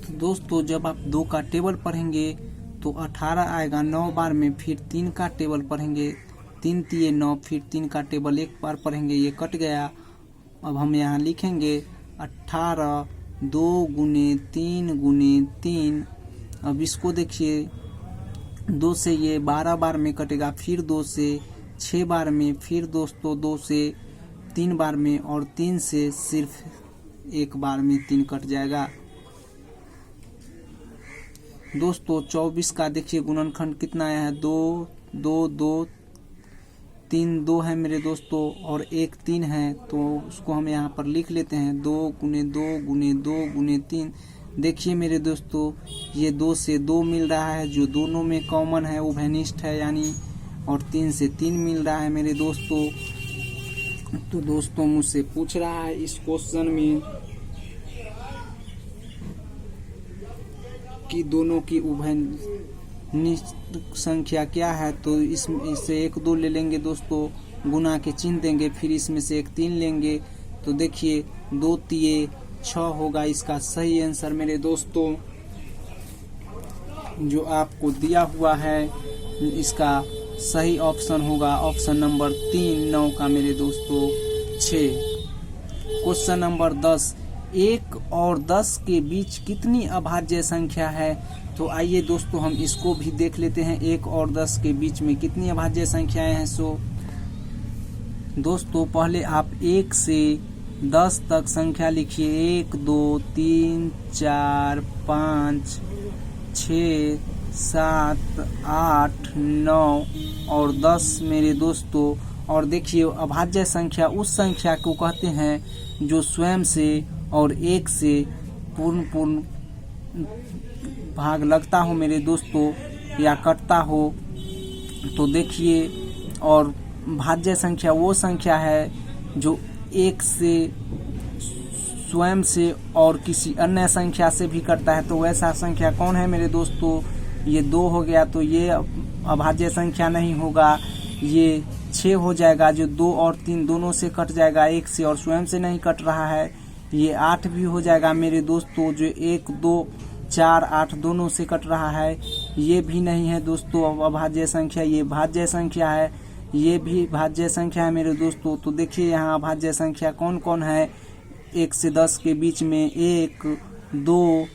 तो दोस्तों जब आप 2 का टेबल पढ़ेंगे तो 18 आएगा 9 बार में, फिर 3 का टेबल पढ़ेंगे 3 तिये 9, फिर 3 का टेबल 1 बार पढ़ेंगे, ये कट गया। अब हम यहाँ लिखेंगे 18 2 गुने 3 गुने 3। अब इसको देखिए 2 से ये 12 बार में कटेगा, फिर 2 से 6 बार में, फिर दोस्तों 2 से 3 बार में, और 3 से सिर्फ 1 बार में 3 कट जाएगा। दोस्तों 24 का देखिए गुणनखंड कितना आया है, 2 2 2 3 2 है मेरे दोस्तों, और 1 3 है, तो उसको हम यहाँ पर लिख लेते हैं 2 गुने 2 गुने 2 गुने 3। देखिए मेरे दोस्तों ये 2 से 2 मिल रहा है, जो दोनों में कॉमन है, उभयनिष्ठ है यानी, और 3 से 3 मिल रहा है मेरे दोस्तों। तो दोस्तों मुझसे पूछ रहा है इस क्वेश्चन में कि दोनों की उभयनिष्ठ संख्या क्या है, तो इससे 1 2 ले लेंगे दोस्तों, गुना के चिन्ह देंगे, फिर इसमें से 1 3 लेंगे, तो देखिए 2 तिये 6 होगा इसका सही आंसर मेरे दोस्तों। जो आपको दिया हुआ है इसका सही ऑप्शन होगा ऑप्शन नंबर 3 9 का मेरे दोस्तों 6। क्वेश्चन नंबर 10, 1 और 10 के बीच कितनी अभाज्य संख्या है? तो आइए दोस्तों हम इसको भी देख लेते हैं, 1 और 10 के बीच में कितनी अभाज्य संख्याएं हैं। सो दोस्तों पहले आप 1 से 10 तक संख्या लिखिए, 1 2 3 4 5 6 7 8 9 और 10 मेरे दोस्तों। और देखिए अभाज्य संख्या उस संख्या को कहते हैं जो स्वयं से और 1 से पूर्ण भाग लगता हो मेरे दोस्तों, या कटता हो। तो देखिए, और भाज्य संख्या वो संख्या है जो 1 से स्वयं से और किसी अन्य संख्या से भी कटता है। तो वैसा संख्या कौन है मेरे दोस्तों? ये 2 हो गया, तो ये अभाज्य संख्या नहीं होगा, ये 6 हो जाएगा, जो 2 और 3 दोनों से कट जाएगा, 1 से और स्वयं से नहीं कट रहा है। ये 8 भी हो जाएगा मेरे दोस्तों, जो 1 2 4 8 दोनों से कट रहा है, ये भी नहीं है दोस्तों अभाज्य संख्या, ये भाज्य संख्या है, ये भी भाज्य संख्या है मेरे दोस्तों। तो देखिए यहाँ अभाज्य संख्या कौन कौन है 1 से 10 के बीच में, 1 2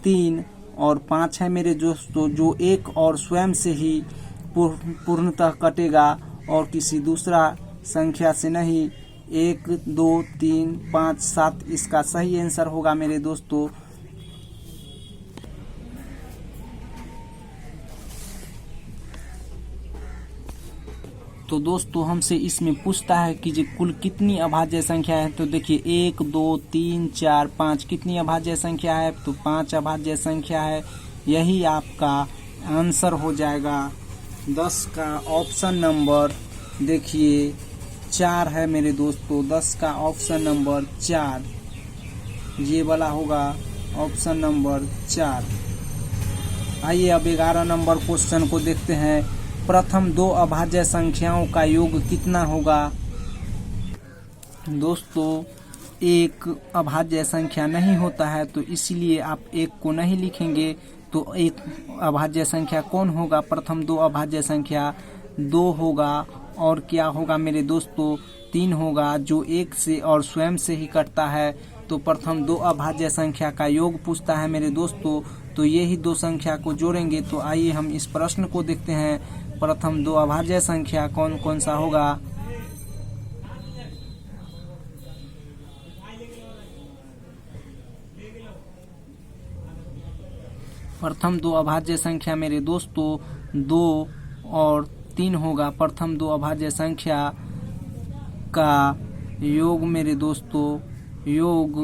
3 और 5 है मेरे दोस्तों, जो 1 और स्वयं से ही पूर्णतः कटेगा और किसी दूसरा संख्या से नहीं। 1 2 3 5 7 इसका सही आंसर होगा मेरे दोस्तों। तो दोस्तों हमसे इसमें पूछता है कि जो कुल कितनी अभाज्य संख्या है। तो देखिए 1 2 3 4 5 कितनी अभाज्य संख्या है? तो 5 अभाज्य संख्या है, यही आपका आंसर हो जाएगा। 10 का ऑप्शन नंबर देखिए 4 है मेरे दोस्तों, 10 का ऑप्शन नंबर 4 ये वाला होगा ऑप्शन नंबर 4। आइए अब 11 नंबर क्वेश्चन को देखते हैं। प्रथम 2 अभाज्य संख्याओं का योग कितना होगा? दोस्तों एक अभाज्य संख्या नहीं होता है, तो इसीलिए आप 1 को नहीं लिखेंगे। तो एक अभाज्य संख्या कौन होगा? प्रथम 2 अभाज्य संख्या 2 होगा, और क्या होगा मेरे दोस्तों? 3 होगा, जो 1 से और स्वयं से ही कटता है। तो प्रथम 2 अभाज्य संख्या का योग पूछता है मेरे दोस्तों, तो यही 2 संख्या को जोड़ेंगे। तो आइए हम इस प्रश्न को देखते हैं, प्रथम 2 अभाज्य संख्या कौन कौन सा होगा। प्रथम 2 अभाज्य संख्या मेरे दोस्तों 2 और 3 होगा। प्रथम 2 अभाज्य संख्या का योग मेरे दोस्तों, योग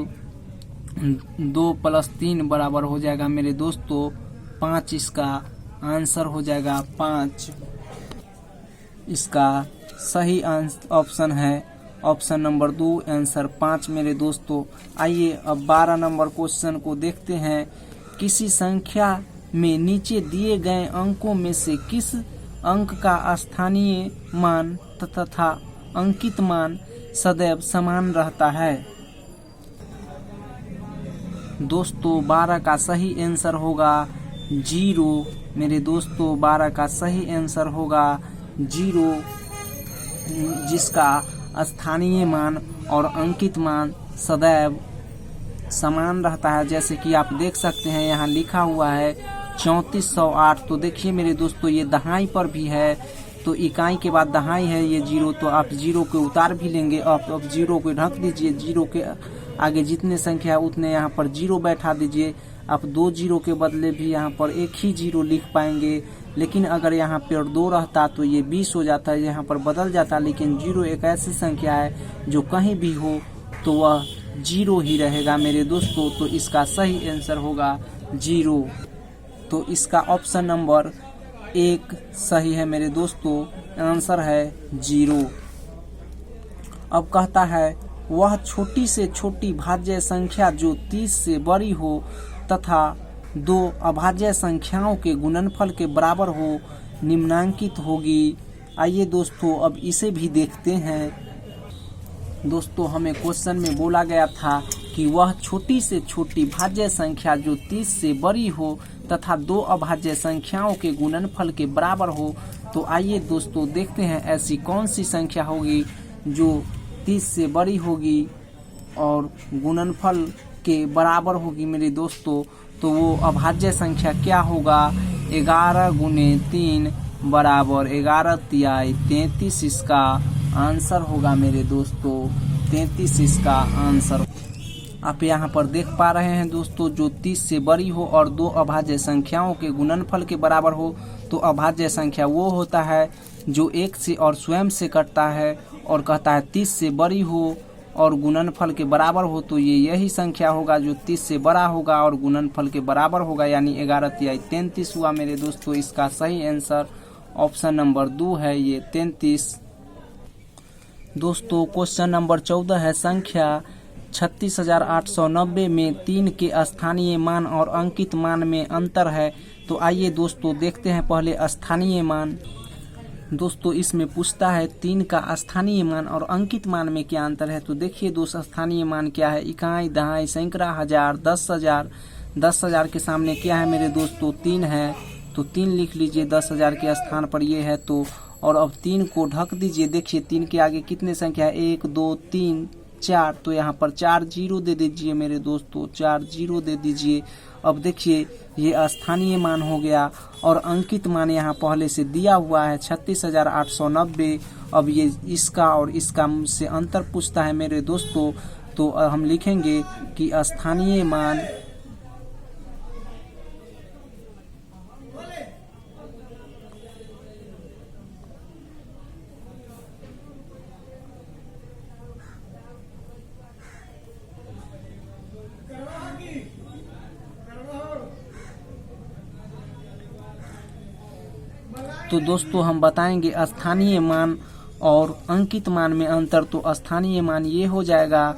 2 + 3 बराबर हो जाएगा मेरे दोस्तों 5। इसका आंसर हो जाएगा 5। इसका सही ऑप्शन है ऑप्शन नंबर 2, आंसर 5 मेरे दोस्तों। आइए अब 12 नंबर क्वेश्चन को देखते हैं। किसी संख्या में नीचे दिए गए अंकों में से किस अंक का स्थानीय मान तथा अंकित मान सदैव समान रहता है? दोस्तों 12 का सही आंसर होगा 0। मेरे दोस्तों 12 का सही आंसर होगा 0, जिसका स्थानीय मान और अंकित मान सदैव समान रहता है। जैसे कि आप देख सकते हैं यहाँ लिखा हुआ है 3408। तो देखिए मेरे दोस्तों ये दहाई पर भी है, तो इकाई के बाद दहाई है ये 0, तो आप 0 के उतार भी लेंगे। अब 0 को ढक दीजिए, 0 के आगे जितने संख्या उतने यहाँ पर 0 बैठा दीजिए। आप 2 0 के बदले भी यहाँ पर एक ही 0 लिख पाएंगे, लेकिन अगर यहाँ पर 2 रहता तो ये 20 हो जाता है, यहाँ पर बदल जाता। लेकिन 0 एक ऐसी संख्या है जो कहीं भी हो तो वह 0 ही रहेगा मेरे दोस्तों। तो इसका सही आंसर होगा 0। तो इसका ऑप्शन नंबर 1 सही है मेरे दोस्तों, आंसर है 0। अब कहता है वह छोटी से छोटी भाज्य संख्या जो 30 से बड़ी हो तथा 2 अभाज्य संख्याओं के गुणनफल के बराबर हो निम्नांकित होगी। आइए दोस्तों अब इसे भी देखते हैं। दोस्तों हमें क्वेश्चन में बोला गया था कि वह छोटी से छोटी भाज्य संख्या जो 30 से बड़ी हो तथा 2 अभाज्य संख्याओं के गुणनफल के बराबर हो। तो आइए दोस्तों देखते हैं ऐसी कौन सी संख्या होगी जो 30 से बड़ी होगी और गुणनफल के बराबर होगी मेरे दोस्तों। तो वो अभाज्य संख्या क्या होगा? 11 गुने 3 बराबर 11 तिहाई 33 इसका आंसर होगा मेरे दोस्तों। 33 इसका आंसर। आप यहाँ पर देख पा रहे हैं दोस्तों, जो 30 से बड़ी हो और 2 अभाज्य संख्याओं के गुणनफल के बराबर हो। तो अभाज्य संख्या वो होता है जो 1 से और स्वयं से कटता है, और कहता है 30 से बड़ी हो और गुणनफल के बराबर हो। तो ये यही संख्या होगा जो 30 से बड़ा होगा और गुणनफल के बराबर होगा, यानी 11 तिहाई 33 हुआ मेरे दोस्तों। इसका सही आंसर ऑप्शन नंबर 2 है, ये 33। दोस्तों क्वेश्चन नंबर 14 है, संख्या 36,890 में 3 के स्थानीय मान और अंकित मान में अंतर है। तो आइए दोस्तों देखते हैं पहले स्थानीय मान। दोस्तों इसमें पूछता है 3 का स्थानीय मान और अंकित मान में क्या अंतर है। तो देखिए दोस्त स्थानीय मान क्या है? इकाई, दहाई, सैकड़ा, हजार, 10,000। 10,000 के सामने क्या है मेरे दोस्तों? 3 है, तो 3 लिख लीजिए 10,000 के स्थान पर ये है। तो और अब 3 को ढक दीजिए। देखिए 3 के आगे कितने संख्या है? 1 2 3 4, तो यहाँ पर 4 0 दे दीजिए मेरे दोस्तों, 4 0 दे दीजिए। अब देखिए ये स्थानीय मान हो गया और अंकित मान यहाँ पहले से दिया हुआ है 36,890। अब ये इसका और इसका से अंतर पूछता है मेरे दोस्तों। तो हम लिखेंगे कि स्थानीय मान तो दोस्तों हम बताएंगे स्थानीय मान और अंकित मान में अंतर। तो स्थानीय मान ये हो जाएगा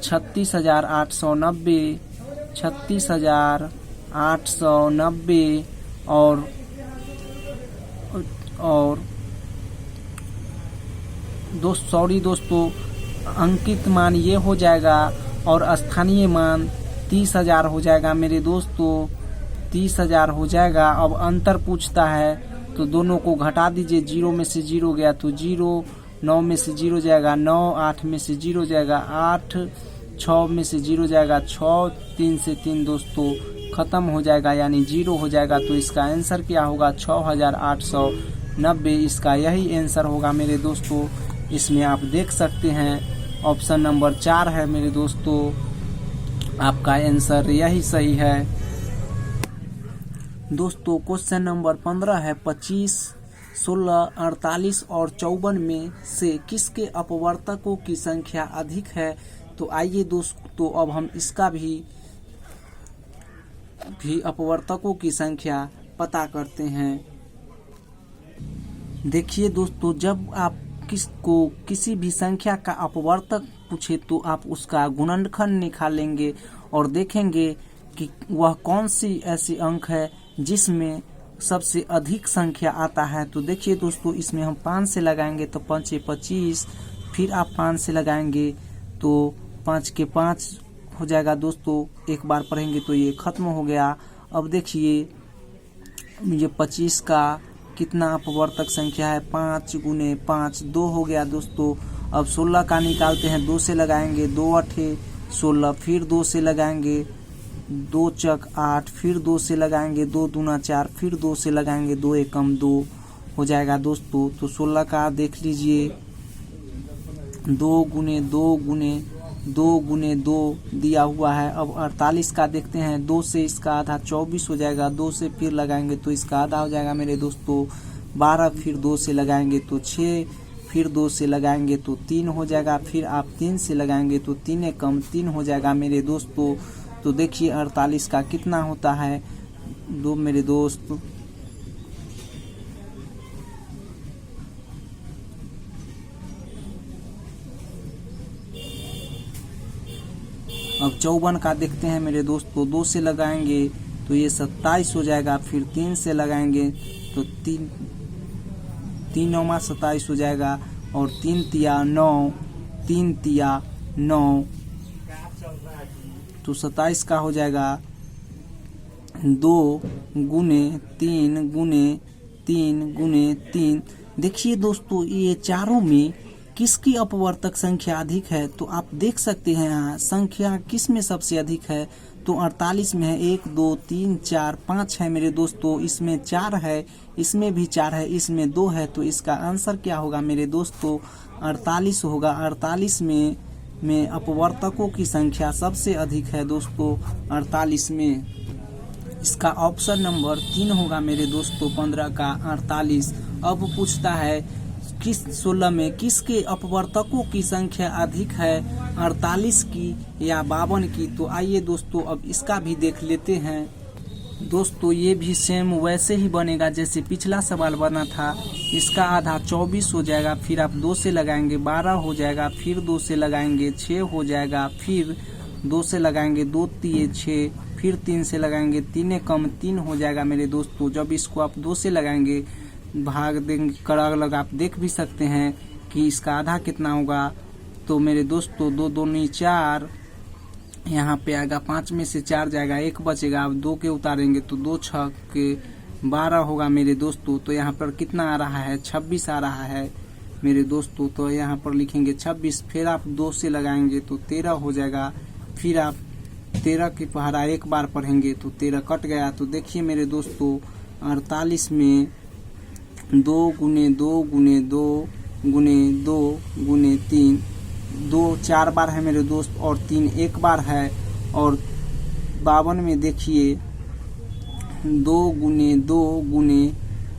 36,890, 36,890 और दोस्तों अंकित मान ये हो जाएगा और स्थानीय मान 30,000 हो जाएगा मेरे दोस्तों, 30,000 हो जाएगा। अब अंतर पूछता है तो दोनों को घटा दीजिए। 0 में से 0 गया तो 0, 9 में से 0 जाएगा 9, 8 में से 0 जाएगा 8, 6 में से 0 जाएगा 6, 3 से 3 दोस्तों खत्म हो जाएगा, यानी 0 हो जाएगा। तो इसका आंसर क्या होगा? 6,890 इसका यही आंसर होगा मेरे दोस्तों। इसमें आप देख सकते हैं ऑप्शन नंबर 4 है मेरे दोस्तों, आपका आंसर यही सही है। दोस्तों क्वेश्चन नंबर 15 है, 25, 16, 48 और 54 में से किसके अपवर्तकों की संख्या अधिक है। तो आइए दोस्तों अब हम इसका भी अपवर्तकों की संख्या पता करते हैं। देखिए दोस्तों, जब आप किसी भी संख्या का अपवर्तक पूछे तो आप उसका गुणनखंड निकालेंगे और देखेंगे कि वह कौन सी ऐसी अंक है जिसमें सबसे अधिक संख्या आता है। तो देखिए दोस्तों, इसमें हम 5 से लगाएंगे तो 5 से 25, फिर आप 5 से लगाएंगे तो 5 के 5 हो जाएगा दोस्तों। एक बार पढ़ेंगे तो ये खत्म हो गया। अब देखिए ये 25 का कितना अपवर्तक संख्या है, 5 गुने 5 2 हो गया दोस्तों। अब 16 का निकालते हैं, 2 से लगाएंगे, 2 अठे 16, फिर 2 से लगाएंगे, 2 चक 8, फिर 2 से लगाएंगे, 2 दूना 4, फिर 2 से लगाएंगे, 2 एकम 2 हो जाएगा दोस्तों। तो 16 का देख लीजिए, 2 गुने 2 गुने 2 गुने 2 दिया हुआ है। अब 48 का देखते हैं, 2 से इसका आधा 24 हो जाएगा, 2 से फिर लगाएंगे तो इसका आधा हो जाएगा मेरे दोस्तों 12, फिर 2 से लगाएंगे तो 6, फिर 2 से लगाएंगे तो 3 हो जाएगा, फिर आप 3 से लगाएंगे तो 3 एकम 3 हो जाएगा मेरे दोस्तों। तो देखिए 48 का कितना होता है दो मेरे दोस्त। अब 54 का देखते हैं मेरे दोस्तों, 2 से लगाएंगे तो ये 27 हो जाएगा, फिर 3 से लगाएंगे तो 3 9 27 हो जाएगा, और 3 तिया 9, 3 तिया 9, तो 27 का हो जाएगा 2 गुने 3 गुने 3 गुने 3। देखिए दोस्तों ये चारों में किसकी अपवर्तक संख्या अधिक है, तो आप देख सकते हैं यहाँ संख्या किस में सबसे अधिक है, तो 48 में है। 1 2 3 4 5 है मेरे दोस्तों, इसमें 4 है, इसमें भी 4 है, इसमें 2 है, तो इसका आंसर क्या होगा मेरे दोस्तों 48 होगा। 48 में अपवर्तकों की संख्या सबसे अधिक है दोस्तों 48 में। इसका ऑप्शन नंबर 3 होगा मेरे दोस्तों 15 का 48। अब पूछता है किस 16 में किसके अपवर्तकों की संख्या अधिक है, 48 की या 52 की। तो आइए दोस्तों अब इसका भी देख लेते हैं दोस्तों। ये भी सेम वैसे ही बनेगा जैसे पिछला सवाल बना था। इसका आधा 24 हो जाएगा, फिर आप 2 से लगाएंगे 12 हो जाएगा, फिर 2 से लगाएंगे 6 हो जाएगा, फिर 2 से लगाएंगे 2 तिये 6, फिर 3 से लगाएंगे 3 एकम 3 हो जाएगा मेरे दोस्तों। जब इसको आप 2 से लगाएंगे भाग देंगे कर अलग आप देख भी सकते हैं कि इसका आधा कितना होगा। तो मेरे दोस्तों 2 दूनी 4 यहाँ पे आएगा, 5 में से 4 जाएगा, 1 बचेगा। आप 2 के उतारेंगे तो 2 6 के 12 होगा मेरे दोस्तों। तो यहाँ पर कितना आ रहा है 26 आ रहा है मेरे दोस्तों। तो यहाँ पर लिखेंगे 26, फिर आप 2 से लगाएंगे तो 13 हो जाएगा, फिर आप 13 की पहाड़ा एक बार पढ़ेंगे तो 13 कट गया। तो देखिए मेरे दोस्तों 48 में 2 गुने 2 गुने 2 गुने 2 गुने 3, 2 4 बार है मेरे दोस्त और 3 एक बार है। और 52 में देखिए 2 गुने 2 गुने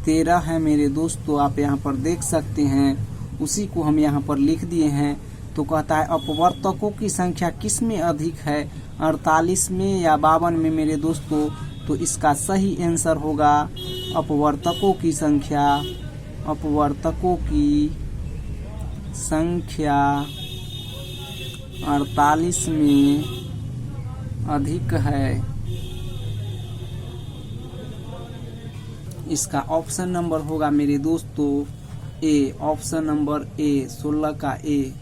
13 है मेरे दोस्तों, आप यहाँ पर देख सकते हैं। उसी को हम यहाँ पर लिख दिए हैं। तो कहता है अपवर्तकों की संख्या किस में अधिक है, 48 में या 52 में मेरे दोस्तों। तो इसका सही आंसर होगा अपवर्तकों की संख्या, अपवर्तकों की संख्या 48 में अधिक है। इसका ऑप्शन नंबर होगा मेरे दोस्तों ए, ऑप्शन नंबर ए 16 का ए।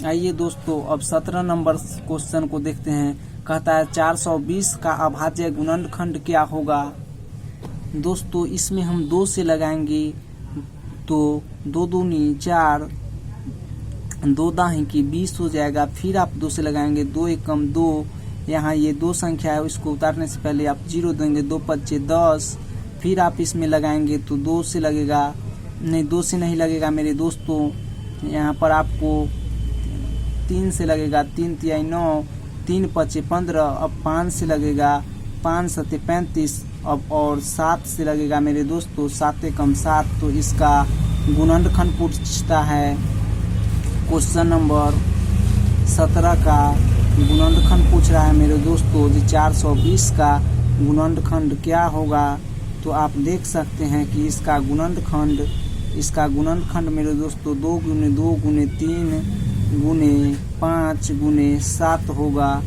आइए दोस्तों अब 17 नंबर क्वेश्चन को देखते हैं। कहता है 420 का अभाज्य गुणनखंड क्या होगा। दोस्तों इसमें हम 2 से लगाएंगे तो 2 दूनी 4, 2 दाही की 20 हो जाएगा, फिर आप 2 से लगाएंगे 2 एकम 2। यहाँ ये 2 संख्या है, इसको उतारने से पहले आप 0 देंगे, 2 पच्चे 10, फिर आप इसमें लगाएंगे तो 2 से लगेगा, नहीं 2 से नहीं लगेगा मेरे दोस्तों। यहाँ पर आपको 3 से लगेगा, 3 तिहाई 9, 3 पच्चे 15, अब 5 से लगेगा, 5 सत्ते 35, अब और 7 से लगेगा मेरे दोस्तों, 7 एकम 7। तो इसका गुणनखंड पूछता है क्वेश्चन नंबर 17 का गुणनखंड पूछ रहा है मेरे दोस्तों। जी 420 का गुणनखंड क्या होगा। तो आप देख सकते हैं कि इसका गुणनखंड मेरे दोस्तों 2 गुने 2 गुने 3 गुने 5 गुने 7 होगा।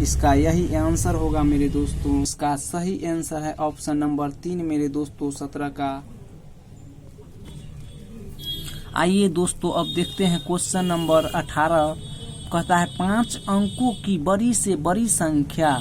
इसका यही आंसर होगा मेरे दोस्तों। इसका सही आंसर है ऑप्शन नंबर 3 मेरे दोस्तों 17 का। आइए दोस्तों अब देखते हैं क्वेश्चन नंबर 18 कहता है 5 अंकों की बड़ी से बड़ी संख्या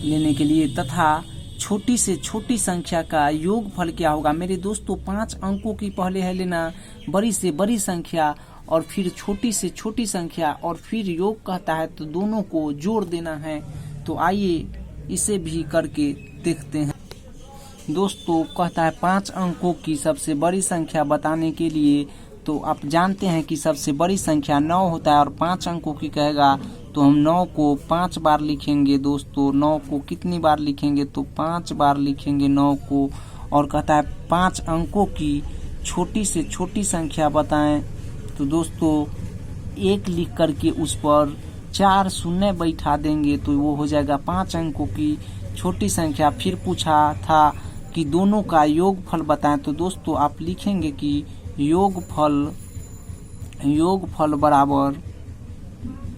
लेने के लिए तथा छोटी से छोटी संख्या का योगफल क्या होगा। मेरे दोस्तों 5 अंकों की पहले है लेना बड़ी से बड़ी संख्या और फिर छोटी से छोटी संख्या और फिर योग कहता है तो दोनों को जोड़ देना है। तो आइए इसे भी करके देखते हैं। दोस्तों कहता है 5 अंकों की सबसे बड़ी संख्या बताने के लिए तो आप जानते हैं कि सबसे बड़ी संख्या 9 होता है और 5 अंकों की कहेगा तो हम 9 को 5 बार लिखेंगे। दोस्तों 9 को कितनी बार लिखेंगे तो 5 बार लिखेंगे 9 को। और कहता है 5 अंकों की छोटी से छोटी संख्या बताएं तो दोस्तों 1 लिख करके उस पर 4 शून्य बैठा देंगे तो वो हो जाएगा 5 अंकों की छोटी संख्या। फिर पूछा था कि दोनों का योगफल बताएं तो दोस्तों आप लिखेंगे कि योगफल बराबर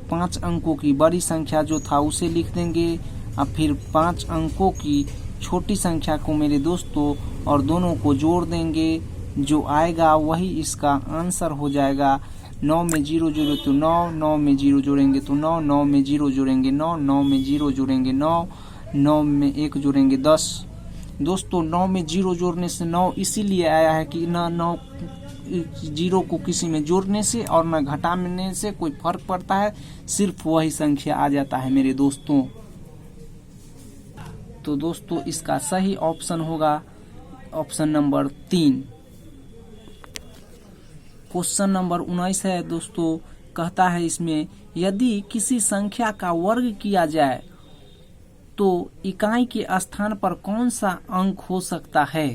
5 अंकों की बड़ी संख्या जो था उसे लिख देंगे और फिर 5 अंकों की छोटी संख्या को मेरे दोस्तों और दोनों को जोड़ देंगे। जो आएगा वही इसका आंसर हो जाएगा। 9 में 0 जोड़े तो 9, 9 में 0 जोड़ेंगे तो 9, 9 में 0 जोड़ेंगे 9, 9 में 0 जोड़ेंगे 9, 9 में 1 जोड़ेंगे 10। दोस्तों 9 में 0 जोड़ने से 9 इसीलिए आया है कि ना 9 0 को किसी में जोड़ने से और न घटाने से कोई फर्क पड़ता है, सिर्फ वही संख्या आ जाता है मेरे दोस्तों। तो दोस्तों इसका सही ऑप्शन होगा ऑप्शन नंबर 3। क्वेश्चन नंबर 19 है दोस्तों। कहता है इसमें यदि किसी संख्या का वर्ग किया जाए तो इकाई के स्थान पर कौन सा अंक हो सकता है।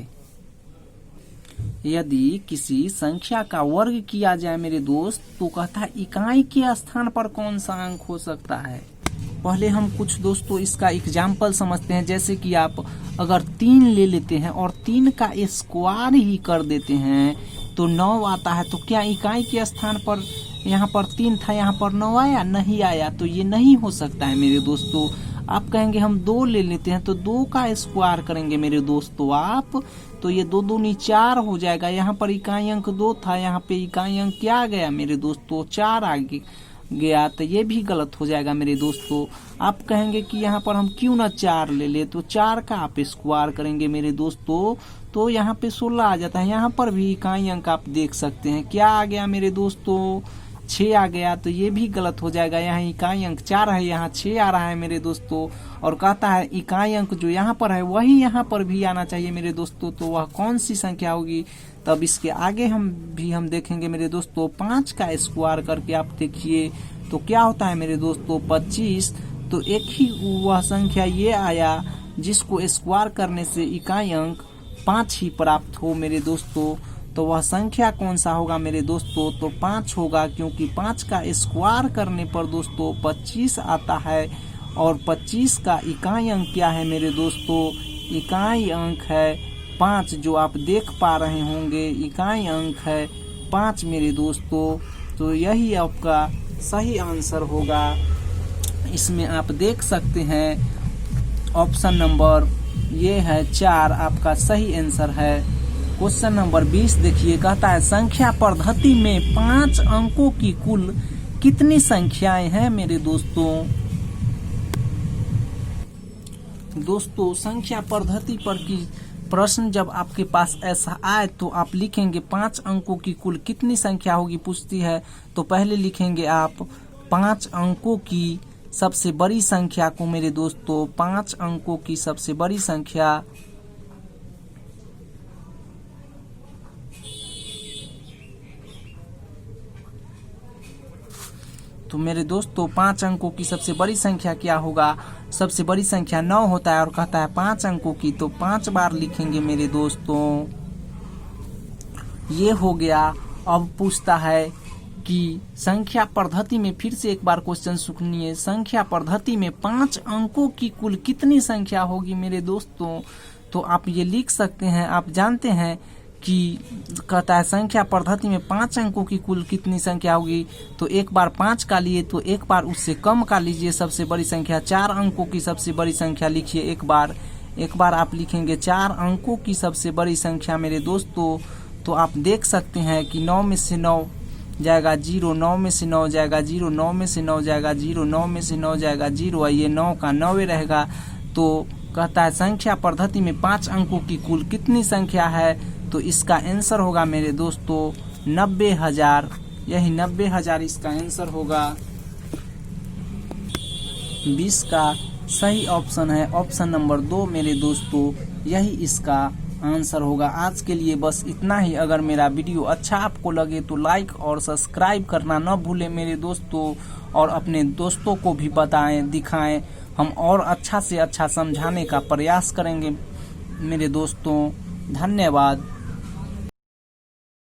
यदि किसी संख्या का वर्ग किया जाए मेरे दोस्त तो कहता है इकाई के स्थान पर कौन सा अंक हो सकता है। पहले हम कुछ दोस्तों इसका एग्जाम्पल समझते हैं। जैसे कि आप अगर 3 ले लेते हैं और 3 का स्क्वायर ही कर देते हैं तो 9 आता है। तो क्या इकाई के स्थान पर यहाँ पर 3 था, यहाँ पर 9 आया? नहीं आया। तो ये नहीं हो सकता है मेरे दोस्तों। आप कहेंगे हम 2 ले लेते हैं तो 2 का स्क्वायर करेंगे मेरे दोस्तों आप, तो ये 2 दूनी 4 हो जाएगा। यहाँ पर इकाई अंक 2 था, यहाँ पे इकाई अंक क्या आ गया मेरे दोस्तों? 4 आ गया। तो ये भी गलत हो जाएगा मेरे दोस्तों। आप कहेंगे कि यहाँ पर हम क्यों ना 4 ले ले, तो 4 का आप स्क्वायर करेंगे मेरे दोस्तों तो यहाँ पे 16 आ जाता है। यहाँ पर भी इकाई अंक आप देख सकते हैं क्या आ गया मेरे दोस्तों? 6 आ गया। तो ये भी गलत हो जाएगा। यहाँ इकाई अंक 4 है, यहाँ 6 आ रहा है मेरे दोस्तों। और कहता है इकाई अंक जो यहाँ पर है वही यहाँ पर भी आना चाहिए मेरे दोस्तों। तो वह कौन सी संख्या होगी? तब इसके आगे हम देखेंगे मेरे दोस्तों। 5 का स्क्वायर करके आप देखिए तो क्या होता है मेरे दोस्तों? 25। तो एक ही वह संख्या ये आया जिसको स्क्वायर करने से इकाई अंक 5 ही प्राप्त हो मेरे दोस्तों। तो वह संख्या कौन सा होगा मेरे दोस्तों? तो 5 होगा, क्योंकि 5 का स्क्वायर करने पर दोस्तों 25 आता है। और 25 का इकाई अंक क्या है मेरे दोस्तों? इकाई अंक है 5, जो आप देख पा रहे होंगे इकाई अंक है 5 मेरे दोस्तों। तो यही आपका सही आंसर होगा। इसमें आप देख सकते हैं ऑप्शन नंबर ये है 4 आपका सही आंसर है। क्वेश्चन नंबर 20 देखिए। कहता है संख्या पद्धति में 5 अंकों की कुल कितनी संख्याएं हैं मेरे दोस्तों? दोस्तों संख्या पद्धति पर की प्रश्न जब आपके पास ऐसा आए तो आप लिखेंगे 5 अंकों की कुल कितनी संख्या होगी पूछती है। तो पहले लिखेंगे आप 5 अंकों की सबसे बड़ी संख्या को मेरे दोस्तों। 5 अंकों की सबसे बड़ी संख्या तो मेरे दोस्तों 5 अंकों की सबसे बड़ी संख्या क्या होगा? सबसे बड़ी संख्या 9 होता है। और कहता है 5 अंकों की, तो 5 बार लिखेंगे मेरे दोस्तों। ये हो गया। अब पूछता है कि संख्या पद्धति में, फिर से एक बार क्वेश्चन सुनिए। संख्या पद्धति में 5 अंकों की कुल कितनी संख्या होगी मेरे दोस्तों? तो आप ये लिख सकते हैं। आप जानते हैं कि कहता है संख्या पद्धति में 5 अंकों की कुल कितनी संख्या होगी। तो एक बार 5 का लिए तो एक बार उससे कम का लीजिए सबसे बड़ी संख्या। 4 अंकों की सबसे बड़ी संख्या लिखिए एक बार आप लिखेंगे 4 अंकों की सबसे बड़ी संख्या मेरे दोस्तों। तो आप देख सकते हैं कि 9 में से 9 जाएगा 0, 9 में से 9 जाएगा 0, 9 में से 9 जाएगा 0, 9 में से 9 जाएगा 0, ये 9 का 9 रहेगा। तो कहता है संख्या पद्धति में 5 अंकों की कुल कितनी संख्या है, तो इसका आंसर होगा मेरे दोस्तों 90,000। यही 90,000 इसका आंसर होगा। 20 का सही ऑप्शन है ऑप्शन नंबर 2 मेरे दोस्तों, यही इसका आंसर होगा। आज के लिए बस इतना ही। अगर मेरा वीडियो अच्छा आपको लगे तो लाइक और सब्सक्राइब करना न भूलें मेरे दोस्तों, और अपने दोस्तों को भी बताएं, दिखाएं। हम और अच्छा से अच्छा समझाने का प्रयास करेंगे मेरे दोस्तों। धन्यवाद।